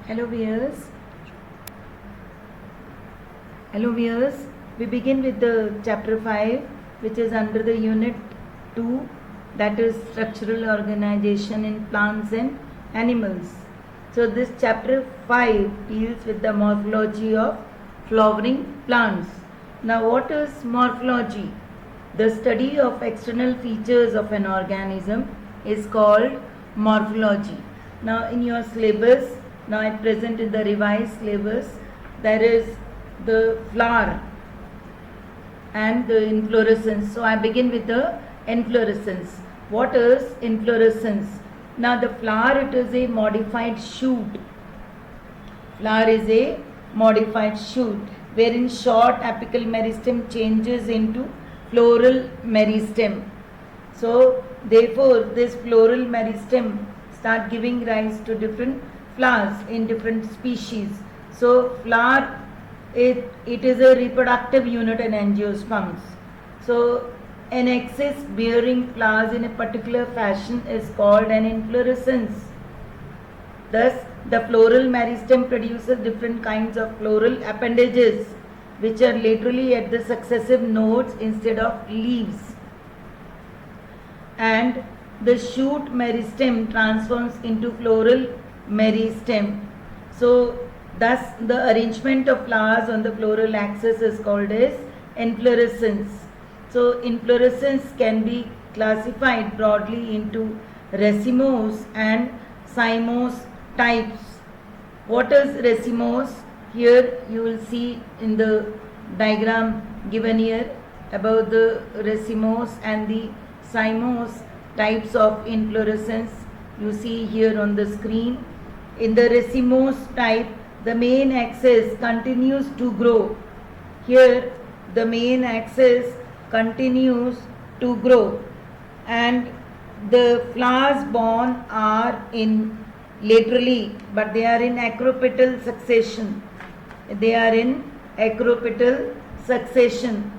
Hello viewers. Hello viewers. We begin with the chapter 5, which is under the unit 2, that is structural organization in plants and animals. So this chapter 5 deals with the morphology of flowering plants. Now what is morphology? The study of external features of an organism is called morphology. Now in your syllabus, now I present in the revised syllabus, there is the flower and the inflorescence. So I begin with the inflorescence. What is inflorescence? Now the flower, it is a modified shoot. Flower is a modified shoot wherein short apical meristem changes into floral meristem. So therefore this floral meristem start giving rise to different flowers in different species. So flower, it is a reproductive unit in angiosperms. So an axis bearing flowers in a particular fashion is called an inflorescence. Thus the floral meristem produces different kinds of floral appendages which are laterally at the successive nodes instead of leaves. And the shoot meristem transforms into floral meristem. So thus the arrangement of flowers on the floral axis is called as inflorescence. So inflorescence can be classified broadly into racemose and cymose types. What is racemose? Here you will see in the diagram given here about the racemose and the cymose types of inflorescence. You see here on the screen. In the racemose type, the main axis continues to grow. Here the main axis continues to grow and the flowers borne are in laterally, but they are in acropetal succession. They are in acropetal succession.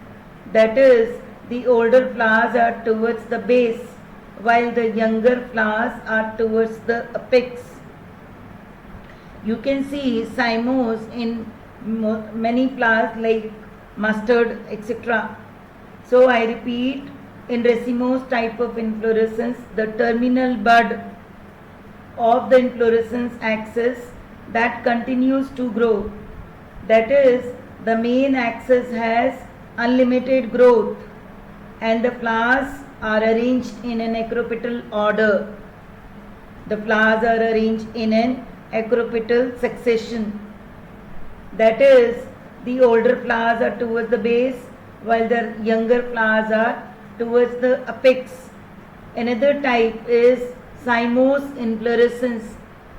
That is, the older flowers are towards the base while the younger flowers are towards the apex. You can see cymose in many flowers like mustard, etc. So I repeat, in racemose type of inflorescence, the terminal bud of the inflorescence axis that continues to grow. That is, the main axis has unlimited growth and the flowers are arranged in an acropetal order. The flowers are arranged in an acropetal succession. That is, the older flowers are towards the base while the younger flowers are towards the apex. Another type is cymose inflorescence.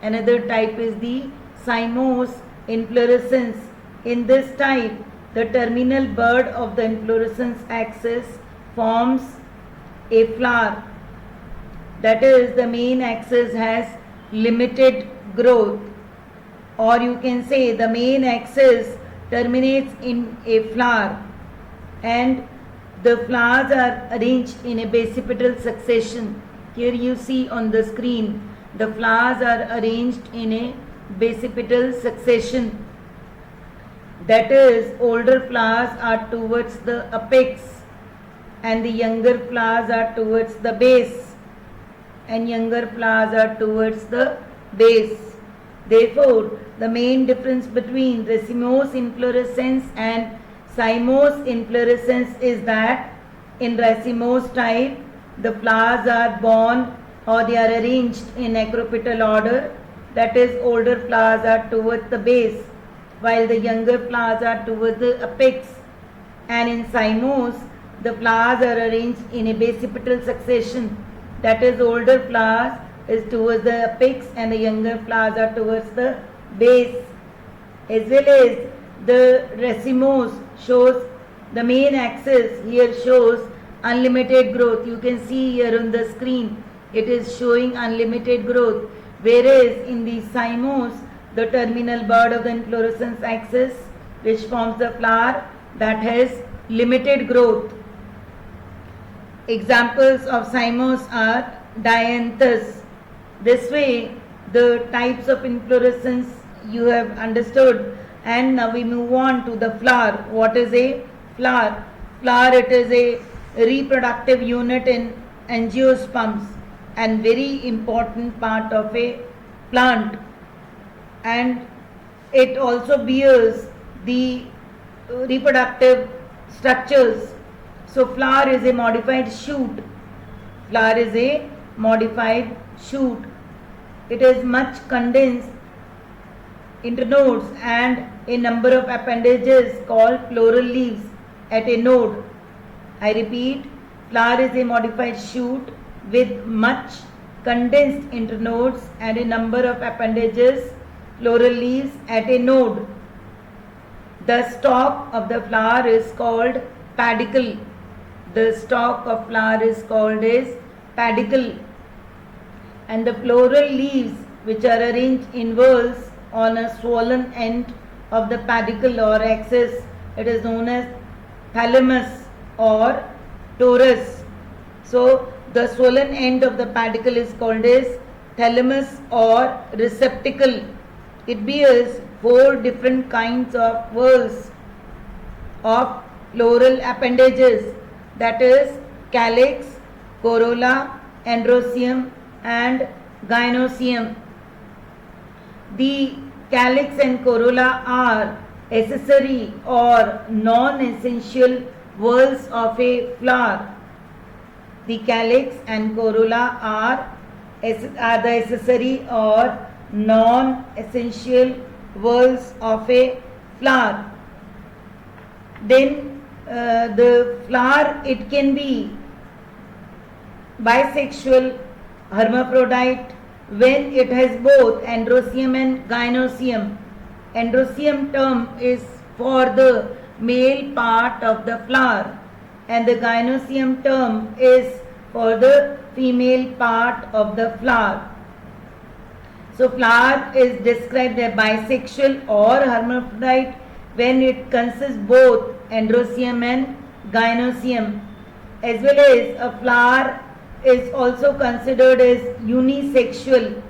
Another type is the cymose inflorescence. In this type, the terminal bud of the inflorescence axis forms a flower. That is, the main axis has limited growth, or you can say the main axis terminates in a flower and the flowers are arranged in a basipetal succession. Here you see on the screen, the flowers are arranged in a basipetal succession. That is, older flowers are towards the apex and the younger flowers are towards the base, and younger flowers are towards the base. Therefore, the main difference between racemose inflorescence and cymose inflorescence is that in racemose type, the flowers are borne or they are arranged in acropetal order. That is, older flowers are towards the base while the younger flowers are towards the apex. And in cymose, the flowers are arranged in a basipetal succession. That is, older flowers is towards the apex and the younger flowers are towards the base. As well as the racemose shows the main axis here shows unlimited growth. You can see here on the screen it is showing unlimited growth, whereas in the cymose, the terminal bud of the inflorescence axis which forms the flower, that has limited growth. Examples of cymose are dianthus. This way, the types of inflorescence you have understood. And now we move on to the flower. What is a flower? Flower, it is a reproductive unit in angiosperms and very important part of a plant, and it also bears the reproductive structures. So flower is a modified shoot. Flower is a modified shoot. It is much condensed internodes and a number of appendages called floral leaves at a node. I repeat, flower is a modified shoot with much condensed internodes and a number of appendages, floral leaves at a node. The stalk of the flower is called pedicel. The stalk of flower is called as pedicel, and the floral leaves, which are arranged in whorls on a swollen end of the pedicel or axis, it is known as thalamus or torus. So the swollen end of the pedicel is called as thalamus or receptacle. It bears 4 different kinds of whorls of floral appendages, that is calyx, corolla, androecium and gynoecium. The calyx and corolla are accessory or non-essential whorls of a flower. The calyx and corolla are the accessory or non-essential whorls of a flower. Then the flower, it can be bisexual, hermaphrodite, when it has both androecium and gynoecium. Androecium term is for the male part of the flower and the gynoecium term is for the female part of the flower. So flower is described as bisexual or hermaphrodite when it consists both androecium and gynoecium, as well as a flower is also considered as unisexual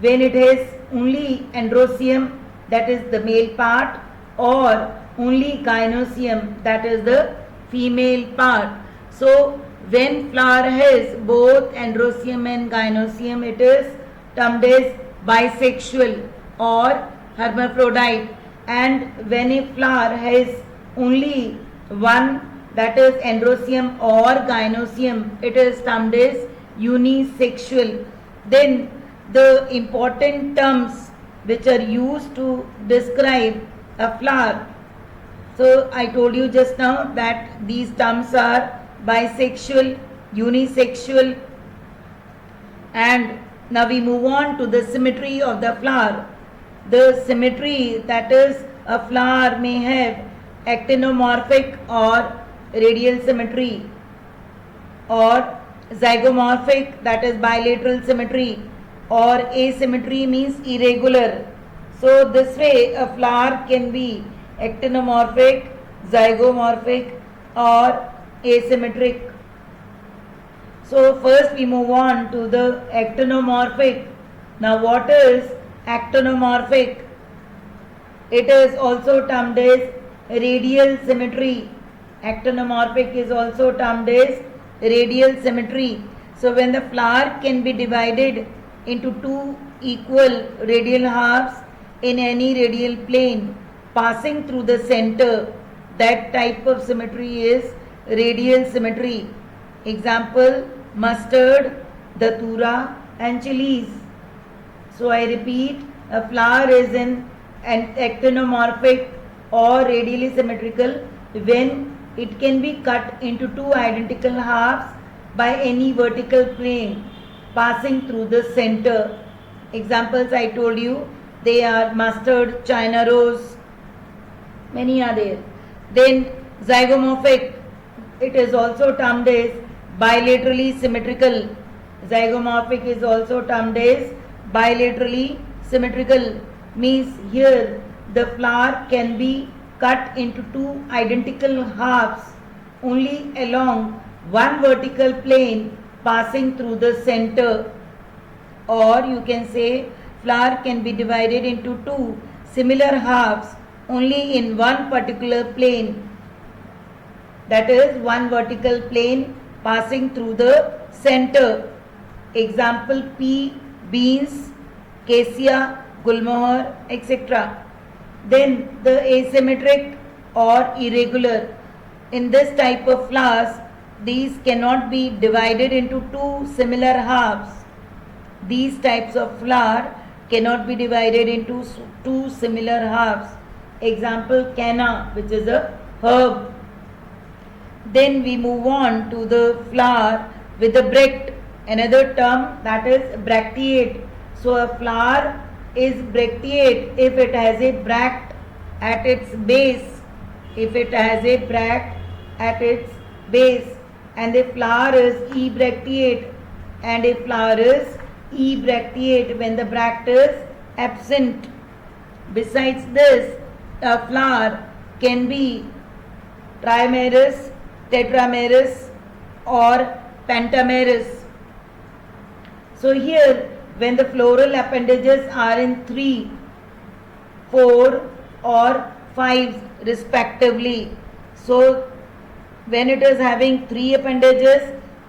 when it has only androecium, that is the male part, or only gynoecium, that is the female part. So when flower has both androecium and gynoecium, it is termed as bisexual or hermaphrodite, and when a flower has only one, that is androecium or gynoecium, it is termed as unisexual. Then the important terms which are used to describe a flower. So I told you just now that these terms are bisexual, unisexual, and now we move on to the symmetry of the flower. The symmetry, that is a flower may have actinomorphic or radial symmetry, or zygomorphic, that is bilateral symmetry, or asymmetry means irregular. So this way a flower can be actinomorphic, zygomorphic or asymmetric. So first we move on to the actinomorphic. Now what is actinomorphic? It is also termed as radial symmetry. Actinomorphic is also termed as radial symmetry. So when the flower can be divided into 2 equal radial halves in any radial plane passing through the center, that type of symmetry is radial symmetry. Example, mustard, datura and chilies. So I repeat, a flower is an actinomorphic or radially symmetrical when it can be cut into 2 identical halves by any vertical plane passing through the center. Examples I told you, they are mustard, China rose, many are there. Then zygomorphic, it is also termed as bilaterally symmetrical. Zygomorphic is also termed as bilaterally symmetrical, means here the flower can be cut into 2 identical halves only along one vertical plane passing through the center, or you can say flower can be divided into two similar halves only in one particular plane, that is one vertical plane passing through the center. Example pea, beans, cassia, gulmohar, etc. Then the asymmetric or irregular. In this type of flowers, these cannot be divided into two similar halves. These types of flower cannot be divided into two similar halves. Example canna, which is a herb. Then we move on to the flower with the bract, another term, that is bracteate. So a flower is bracteate if it has a bract at its base. If it has a bract at its base, and the flower is ebracteate, and a flower is ebracteate when the bract is absent. Besides this, a flower can be trimerous, tetramerous or pentamerous. So here, when the floral appendages are in 3, 4 or 5 respectively. So when it is having 3 appendages,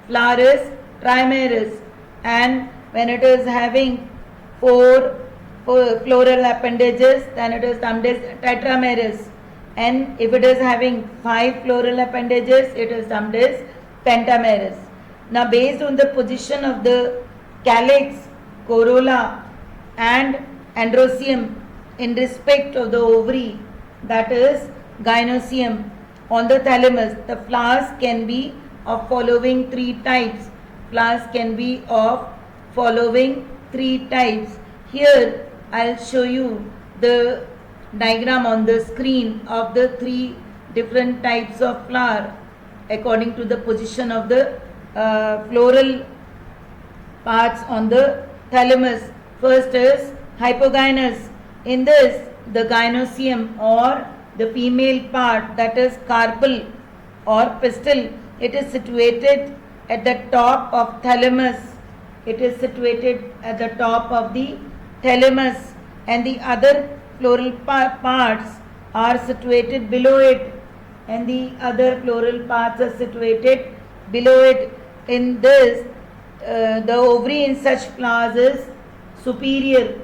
flower is trimerous, and when it is having 4 floral appendages, then it is termed as tetramerous, and if it is having 5 floral appendages, it is termed as pentamerous. Now based on the position of the calyx, corolla and androecium in respect of the ovary, that is gynoecium, on the thalamus, the flowers can be of following 3 types. Flowers can be of following 3 types. Here I'll show you the diagram on the screen of the 3 different types of flower according to the position of the floral parts on the thalamus. First is hypogynous. In this, the gynoecium or the female part, that is carpel or pistil, it is situated at the top of thalamus. It is situated at the top of the thalamus, and the other floral parts are situated below it, and the other floral parts are situated below it. In this, the ovary in such flowers is superior.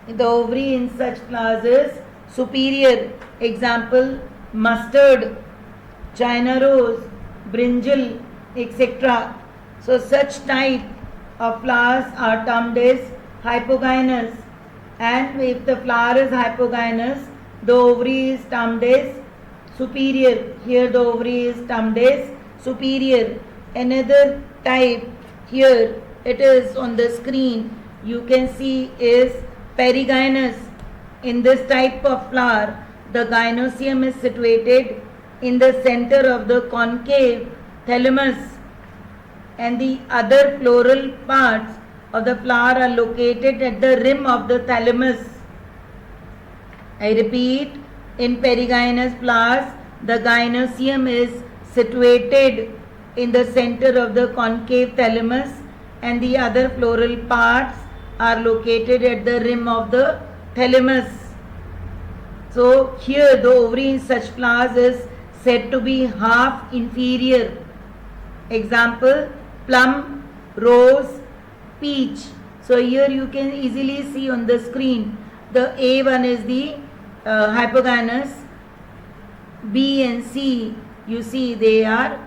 The ovary in such flowers is superior. Example mustard, China rose, brinjal, etc. So such type of flowers are termed as hypogynous, and if the flower is hypogynous, the ovary is termed as superior. Here the ovary is termed as superior. Another type, here it is on the screen, you can see is perigynous. In this type of flower, the gynoecium is situated in the center of the concave thalamus, and the other floral parts of the flower are located at the rim of the thalamus. I repeat, in perigynous flowers, the gynoecium is situated in the center of the concave thalamus, and the other floral parts are located at the rim of the thalamus. So here the ovary in such flowers is said to be half inferior. Example plum, rose, peach. So here you can easily see on the screen, the A1 is the hypogynous, B and C, you see they are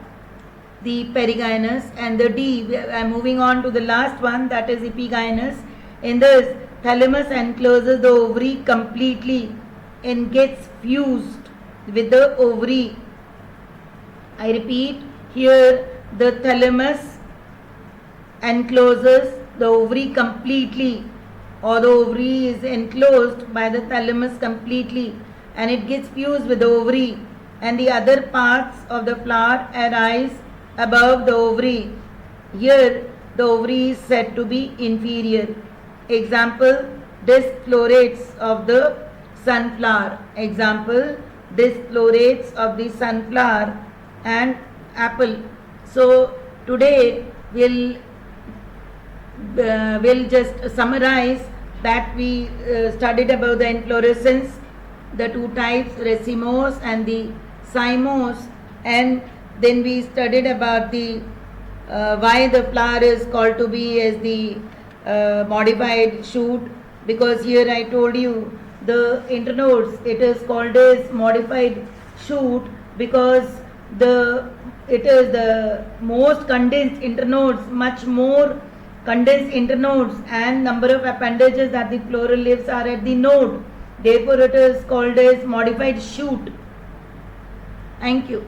the perigynous, and the D, I am moving on to the last one, that is epigynous. In this, thalamus encloses the ovary completely and gets fused with the ovary. I repeat, here the thalamus encloses the ovary completely, or the ovary is enclosed by the thalamus completely, and it gets fused with the ovary, and the other parts of the flower arise above the ovary. Here the ovary is said to be inferior. Example disc florets of the sunflower. Example disc florets of the sunflower and apple. So today we'll just summarize that we studied about the inflorescence, the two types, racemose and the cymose, and then we studied about the why the flower is called to be as the modified shoot, because here I told you the internodes, it is called as modified shoot because it is the most condensed internodes, much more condensed internodes, and number of appendages that the floral leaves are at the node. Therefore, it is called as modified shoot. Thank you.